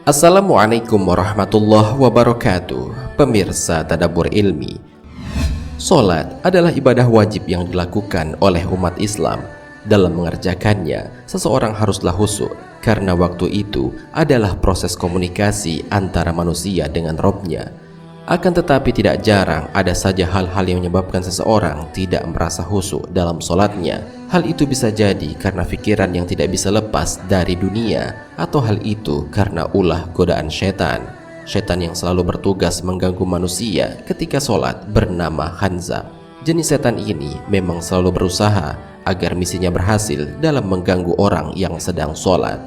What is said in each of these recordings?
Assalamualaikum warahmatullahi wabarakatuh. Pemirsa Tadabbur Ilmi, salat adalah ibadah wajib yang dilakukan oleh umat Islam. Dalam mengerjakannya, seseorang haruslah khusyuk karena waktu itu adalah proses komunikasi antara manusia dengan Rabb-Nya. Akan tetapi tidak jarang ada saja hal-hal yang menyebabkan seseorang tidak merasa khusyuk dalam solatnya. Hal itu bisa jadi karena pikiran yang tidak bisa lepas dari dunia, atau hal itu karena ulah godaan setan. Setan yang selalu bertugas mengganggu manusia ketika solat bernama Khanzab. Jenis setan ini memang selalu berusaha agar misinya berhasil dalam mengganggu orang yang sedang solat.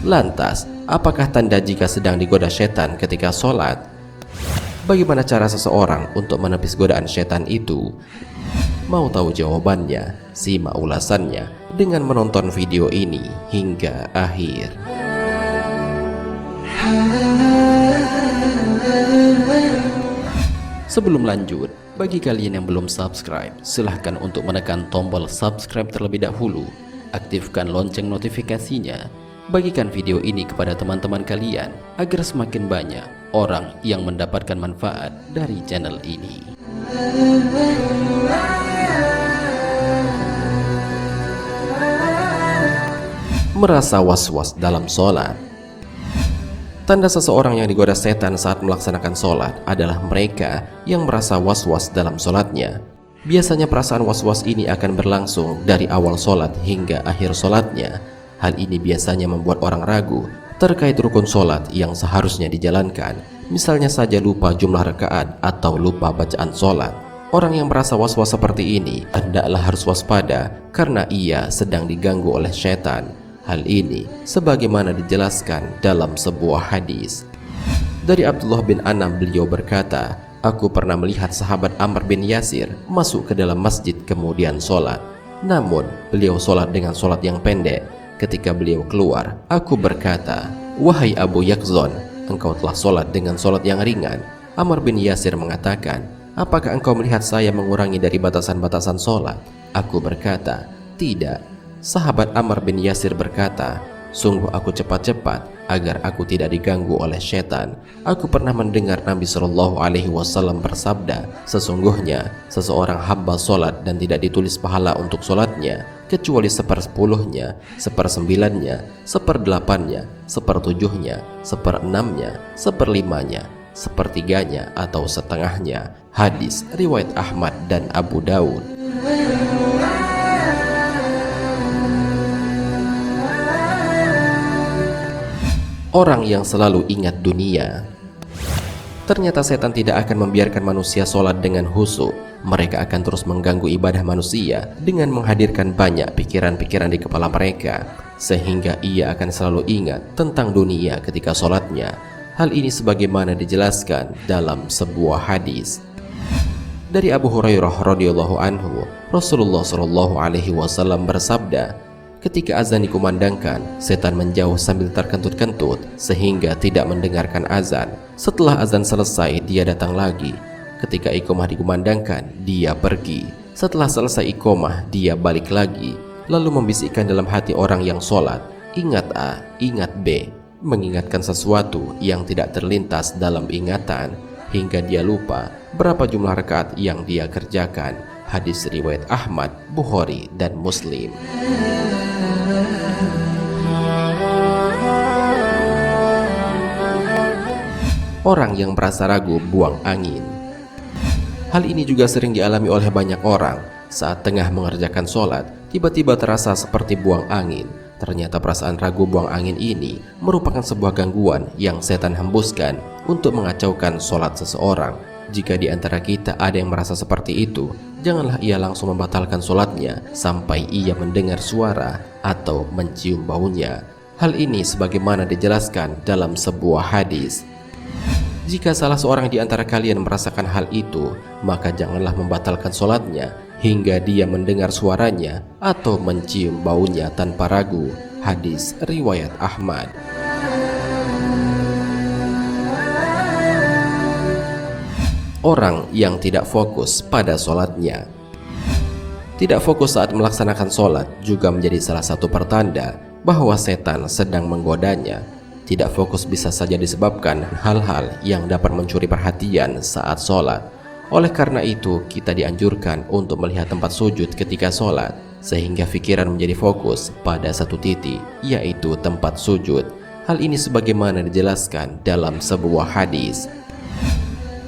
Lantas, apakah tanda jika sedang digoda setan ketika solat? Bagaimana cara seseorang untuk menepis godaan setan itu? Mau tahu jawabannya? Simak ulasannya dengan menonton video ini hingga akhir. Sebelum lanjut, bagi kalian yang belum subscribe, silahkan untuk menekan tombol subscribe terlebih dahulu. Aktifkan lonceng notifikasinya. Bagikan video ini kepada teman-teman kalian agar semakin banyak orang yang mendapatkan manfaat dari channel ini. Merasa was-was dalam sholat. Tanda seseorang yang digoda setan saat melaksanakan sholat adalah mereka yang merasa was-was dalam sholatnya. Biasanya perasaan was-was ini akan berlangsung dari awal sholat hingga akhir sholatnya. Hal ini biasanya membuat orang ragu terkait rukun sholat yang seharusnya dijalankan. Misalnya saja lupa jumlah rakaat atau lupa bacaan sholat. Orang yang merasa was-was seperti ini hendaklah harus waspada karena ia sedang diganggu oleh setan. Hal ini sebagaimana dijelaskan dalam sebuah hadis. Dari Abdullah bin Anam, beliau berkata, "Aku pernah melihat sahabat Ammar bin Yasir masuk ke dalam masjid kemudian sholat. Namun beliau sholat dengan sholat yang pendek. Ketika beliau keluar, aku berkata, 'Wahai Abu Yakzon, engkau telah sholat dengan sholat yang ringan.' Ammar bin Yasir mengatakan, 'Apakah engkau melihat saya mengurangi dari batasan-batasan sholat?' Aku berkata, 'Tidak.' Sahabat Ammar bin Yasir berkata, 'Sungguh aku cepat-cepat agar aku tidak diganggu oleh setan. Aku pernah mendengar Nabi Shallallahu Alaihi Wasallam bersabda, sesungguhnya seseorang hamba solat dan tidak ditulis pahala untuk solatnya kecuali 1/10-nya, 1/9-nya, 1/8-nya, 1/7-nya, 1/6-nya, 1/5-nya, 1/3-nya atau setengahnya.' Hadis riwayat Ahmad dan Abu Daud. Orang yang selalu ingat dunia. Ternyata setan tidak akan membiarkan manusia sholat dengan khusyuk. Mereka akan terus mengganggu ibadah manusia dengan menghadirkan banyak pikiran-pikiran di kepala mereka, sehingga ia akan selalu ingat tentang dunia ketika sholatnya. Hal ini sebagaimana dijelaskan dalam sebuah hadis. Dari Abu Hurairah radhiyallahu anhu, Rasulullah shallallahu alaihi wasallam bersabda, ketika azan dikumandangkan, setan menjauh sambil terkentut-kentut sehingga tidak mendengarkan azan. Setelah azan selesai, dia datang lagi. Ketika iqamah dikumandangkan, dia pergi. Setelah selesai iqamah, dia balik lagi, lalu membisikkan dalam hati orang yang sholat, "Ingat A, ingat B," mengingatkan sesuatu yang tidak terlintas dalam ingatan hingga dia lupa berapa jumlah rakaat yang dia kerjakan. Hadis riwayat Ahmad, Bukhari, dan Muslim. Orang yang merasa ragu buang angin. Hal ini juga sering dialami oleh banyak orang. Saat tengah mengerjakan sholat, tiba-tiba terasa seperti buang angin. Ternyata perasaan ragu buang angin ini merupakan sebuah gangguan yang setan hembuskan untuk mengacaukan sholat seseorang. Jika di antara kita ada yang merasa seperti itu, janganlah ia langsung membatalkan sholatnya sampai ia mendengar suara atau mencium baunya. Hal ini sebagaimana dijelaskan dalam sebuah hadis. Jika salah seorang di antara kalian merasakan hal itu, maka janganlah membatalkan sholatnya hingga dia mendengar suaranya atau mencium baunya tanpa ragu. Hadis riwayat Ahmad. Orang yang tidak fokus pada sholatnya. Tidak fokus saat melaksanakan sholat juga menjadi salah satu pertanda bahwa setan sedang menggodanya. Tidak fokus bisa saja disebabkan hal-hal yang dapat mencuri perhatian saat sholat. Oleh karena itu, kita dianjurkan untuk melihat tempat sujud ketika sholat, sehingga pikiran menjadi fokus pada satu titik, yaitu tempat sujud. Hal ini sebagaimana dijelaskan dalam sebuah hadis.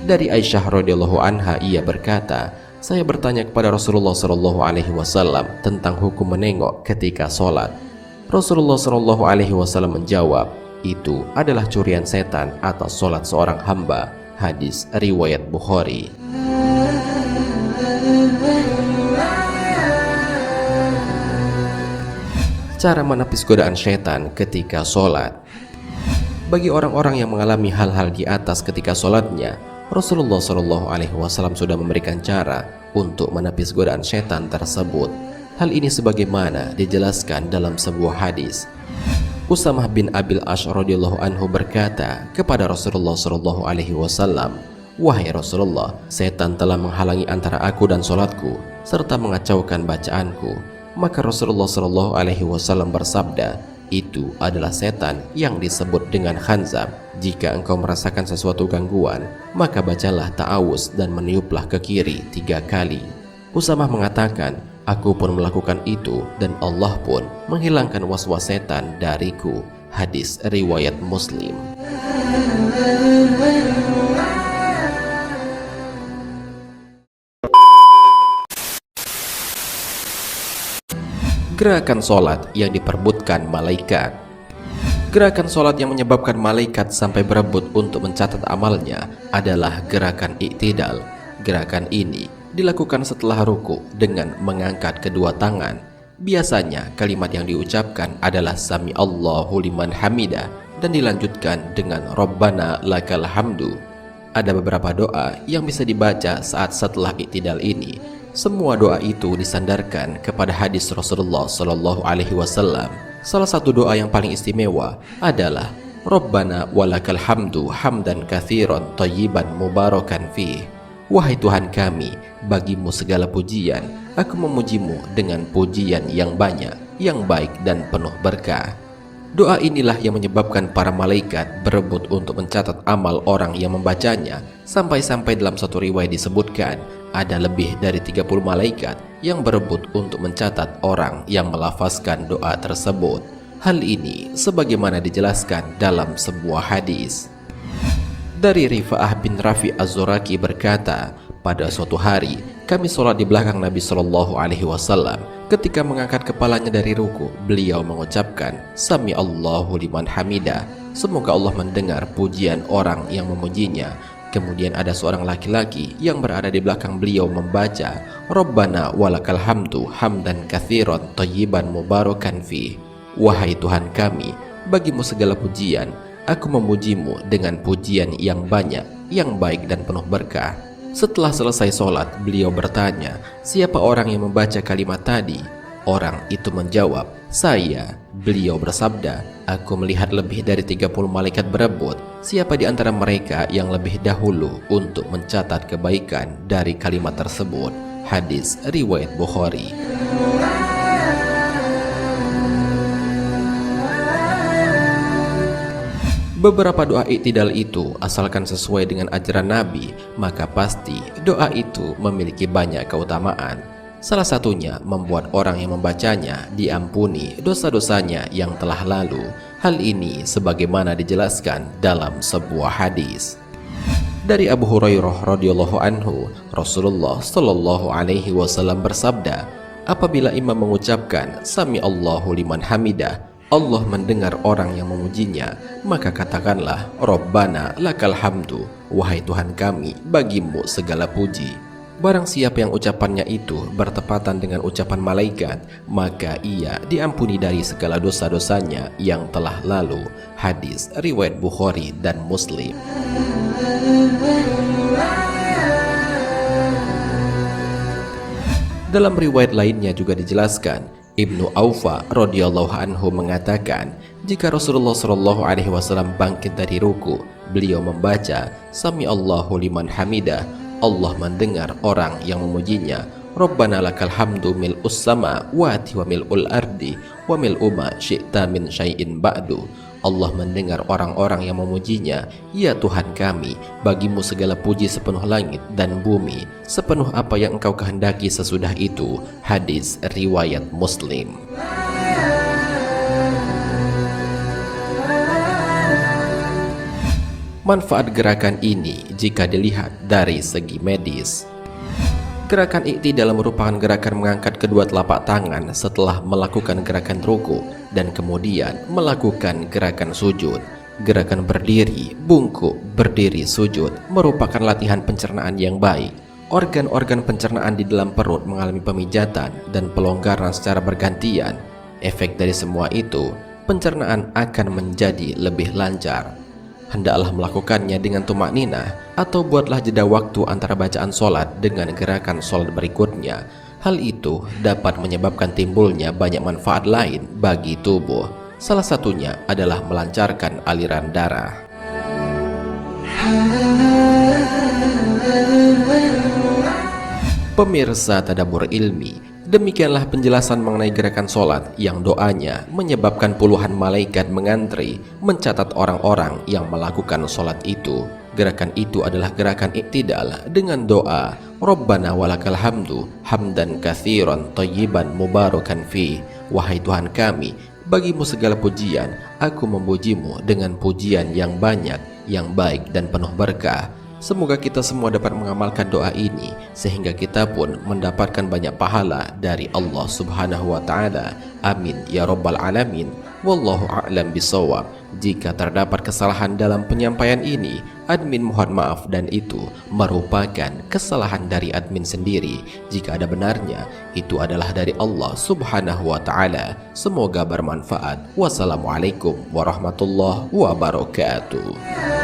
Dari Aisyah radhiyallahu anha, ia berkata, saya bertanya kepada Rasulullah Shallallahu Alaihi Wasallam tentang hukum menengok ketika sholat. Rasulullah Shallallahu Alaihi Wasallam menjawab, itu adalah curian setan atas sholat seorang hamba. Hadis riwayat Bukhari. Cara menepis godaan setan ketika sholat. Bagi orang-orang yang mengalami hal-hal di atas ketika sholatnya, Rasulullah Shallallahu Alaihi Wasallam sudah memberikan cara untuk menepis godaan setan tersebut. Hal ini sebagaimana dijelaskan dalam sebuah hadis. Usamah bin Abil Ash radhiyallahu anhu berkata kepada Rasulullah Shallallahu Alaihi Wasallam, wahai Rasulullah, setan telah menghalangi antara aku dan sholatku serta mengacaukan bacaanku. Maka Rasulullah Shallallahu Alaihi Wasallam bersabda, itu adalah setan yang disebut dengan khanzab. Jika engkau merasakan sesuatu gangguan, maka bacalah ta'awuz dan meniuplah ke kiri 3 kali. Usamah mengatakan, aku pun melakukan itu dan Allah pun menghilangkan waswas setan dariku. Hadis riwayat Muslim. Gerakan sholat yang diperebutkan malaikat. Gerakan sholat yang menyebabkan malaikat sampai berebut untuk mencatat amalnya adalah gerakan i'tidal. Gerakan ini dilakukan setelah ruku dengan mengangkat kedua tangan. Biasanya kalimat yang diucapkan adalah Sami Allahu liman hamidah dan dilanjutkan dengan Rabbana lakal hamdu. Ada beberapa doa yang bisa dibaca saat setelah i'tidal ini. Semua doa itu disandarkan kepada hadis Rasulullah Shallallahu Alaihi Wasallam. Salah satu doa yang paling istimewa adalah Rabbana walakal hamdu hamdan katsiran thayyiban mubarakan fih. Wahai Tuhan kami, bagimu segala pujian, aku memujimu dengan pujian yang banyak, yang baik dan penuh berkah. Doa inilah yang menyebabkan para malaikat berebut untuk mencatat amal orang yang membacanya. Sampai-sampai dalam satu riwayat disebutkan, ada lebih dari 30 malaikat yang berebut untuk mencatat orang yang melafazkan doa tersebut. Hal ini sebagaimana dijelaskan dalam sebuah hadis. Dari Rifa'ah bin Rafi Az-Zuraki berkata, pada suatu hari kami sholat di belakang Nabi Shallallahu Alaihi Wasallam. Ketika mengangkat kepalanya dari ruku, beliau mengucapkan Sami Allahu liman hamidah. Semoga Allah mendengar pujian orang yang memujinya. Kemudian ada seorang laki-laki yang berada di belakang beliau membaca Rabbana walakal hamdu hamdan katsiran thayyiban mubarakan fih. Wahai Tuhan kami, bagimu segala pujian, aku memujimu dengan pujian yang banyak, yang baik dan penuh berkah. Setelah selesai sholat, beliau bertanya, siapa orang yang membaca kalimat tadi? Orang itu menjawab, saya. Beliau bersabda, aku melihat lebih dari 30 malaikat berebut. Siapa di antara mereka yang lebih dahulu untuk mencatat kebaikan dari kalimat tersebut? Hadis riwayat Bukhari. Beberapa doa i'tidal itu asalkan sesuai dengan ajaran Nabi, maka pasti doa itu memiliki banyak keutamaan. Salah satunya membuat orang yang membacanya diampuni dosa-dosanya yang telah lalu. Hal ini sebagaimana dijelaskan dalam sebuah hadis. Dari Abu Hurairah radhiyallahu anhu, Rasulullah Shallallahu Alaihi Wasallam bersabda, apabila imam mengucapkan Sami Allahu liman hamidah, Allah mendengar orang yang memujinya, maka katakanlah Rabbana lakal hamdu, wahai Tuhan kami, bagimu segala puji. Barang siapa yang ucapannya itu bertepatan dengan ucapan malaikat, maka ia diampuni dari segala dosa-dosanya yang telah lalu. Hadis riwayat Bukhari dan Muslim. Dalam riwayat lainnya juga dijelaskan, Ibnu Aufa radhiyallahu anhu mengatakan, jika Rasulullah Shallallahu Alaihi Wasallam bangkit dari ruku, beliau membaca Sami Allahu liman hamidah, Allah mendengar orang yang memujinya. Rabbana lakal hamdu mil'us samawati wa mil'ul ardi wa mil'u ma syi'ta min syai'in ba'du. Allah mendengar orang-orang yang memujinya. Ya Tuhan kami, bagimu segala puji sepenuh langit dan bumi, sepenuh apa yang engkau kehendaki sesudah itu. Hadis riwayat Muslim. Manfaat gerakan ini jika dilihat dari segi medis. Gerakan i'tidal merupakan gerakan mengangkat kedua telapak tangan setelah melakukan gerakan ruku dan kemudian melakukan gerakan sujud. Gerakan berdiri, bungkuk, berdiri, sujud merupakan latihan pencernaan yang baik. Organ-organ pencernaan di dalam perut mengalami pemijatan dan pelonggaran secara bergantian. Efek dari semua itu, pencernaan akan menjadi lebih lancar. Hendaklah melakukannya dengan tumak ninah atau buatlah jeda waktu antara bacaan solat dengan gerakan solat berikutnya. Hal itu dapat menyebabkan timbulnya banyak manfaat lain bagi tubuh. Salah satunya adalah melancarkan aliran darah. Pemirsa Tadabbur Ilmi, demikianlah penjelasan mengenai gerakan solat yang doanya menyebabkan puluhan malaikat mengantri mencatat orang-orang yang melakukan solat itu. Gerakan itu adalah gerakan i'tidal dengan doa Rabbana walakal hamdu hamdan katsiran thayyiban mubarakan fi. Wahai Tuhan kami, bagimu segala pujian, aku memujimu dengan pujian yang banyak, yang baik dan penuh berkah. Semoga kita semua dapat mengamalkan doa ini sehingga kita pun mendapatkan banyak pahala dari Allah Subhanahu wa taala. Amin ya rabbal alamin. Wallahu a'lam bishawab. Jika terdapat kesalahan dalam penyampaian ini, admin mohon maaf dan itu merupakan kesalahan dari admin sendiri. Jika ada benarnya, itu adalah dari Allah Subhanahu wa taala. Semoga bermanfaat. Wassalamualaikum warahmatullahi wabarakatuh.